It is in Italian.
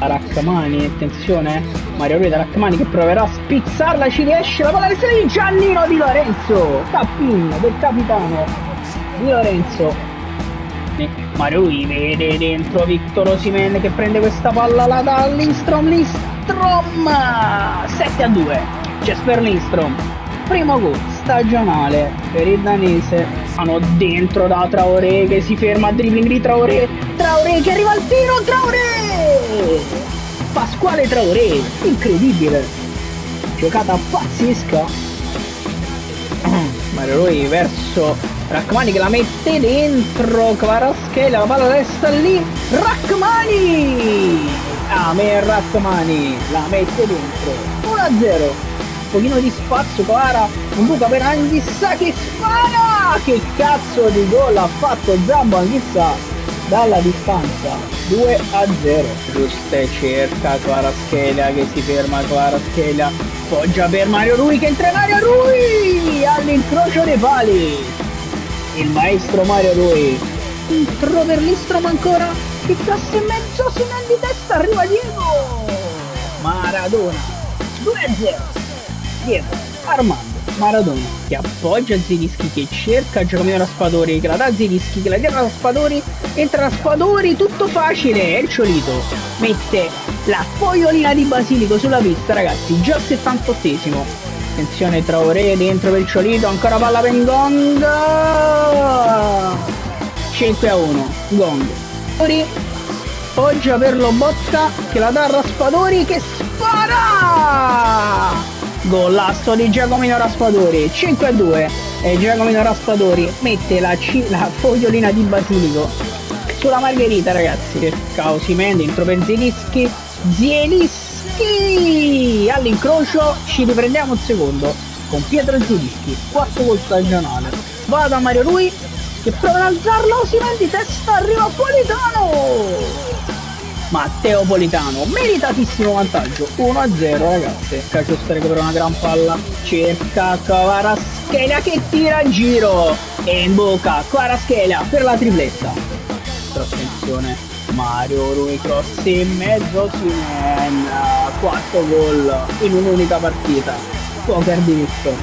Rachmani, attenzione, Mario Rui da Rachmani che proverà a spizzarla, ci riesce, la palla destra di Giannino Di Lorenzo, tap-in del capitano Di Lorenzo. Mario Rui vede dentro Victor Osimhen che prende questa palla là da Lindstrom, 7-2, Jesper Lindstrom, primo gol stagionale per il danese. Hanno dentro da Traoré che si ferma a dribbling di Traoré che arriva al tiro, Traoré! Pasquale Traoré, incredibile, giocata pazzesca. Mario Rui verso Rachmani che la mette dentro, Kvaratskhelia, la palla resta lì, Rachmani! Rachmani la mette dentro, 1-0, un pochino di spazio, Kvara, un buco per Anghissà che spara! Che cazzo di gol ha fatto Zambo Anghissà dalla distanza, 2-0. Giuste cerca Kvaratskhelia che si ferma, Kvaratskhelia poggia per Mario Rui che entra in area, Rui all'incrocio dei pali, il maestro Mario Rui, intro per Lindstrom ancora, che classe in mezzo, si di testa, arriva Diego Maradona, 2-0, Diego Armando Maradona che appoggia Zielinski che cerca Giacomino Raspadori che la dà a Zielinski che la tira a Raspadori, entra Raspadori, tutto facile, il Ciolito mette la fogliolina di basilico sulla pista, ragazzi, già 78esimo. Attenzione Traoré dentro per il Ciolito, ancora palla per Ngong, 5-1, Ngong poggia per Lobotka che la dà a Raspadori che spara, golasso di Giacomino Raspadori, 5-2, e Giacomino Raspadori mette la fogliolina di basilico sulla margherita, ragazzi. Osimhen dentro per Zielinski all'incrocio, ci riprendiamo un secondo con Pietro Zielinski, 4 gol stagionale, va da Mario Rui che prova ad alzarlo, Osimhen di testa, arriva Politano, Matteo Politano, meritatissimo vantaggio, 1-0, ragazzi. Calcio storico per una gran palla, cerca Kvaratskhelia che tira in giro e in bocca Kvaratskhelia per la tripletta. Attenzione, Mario Rui cross in mezzo, Osimhen, 4 gol in un'unica partita, poker di Victor.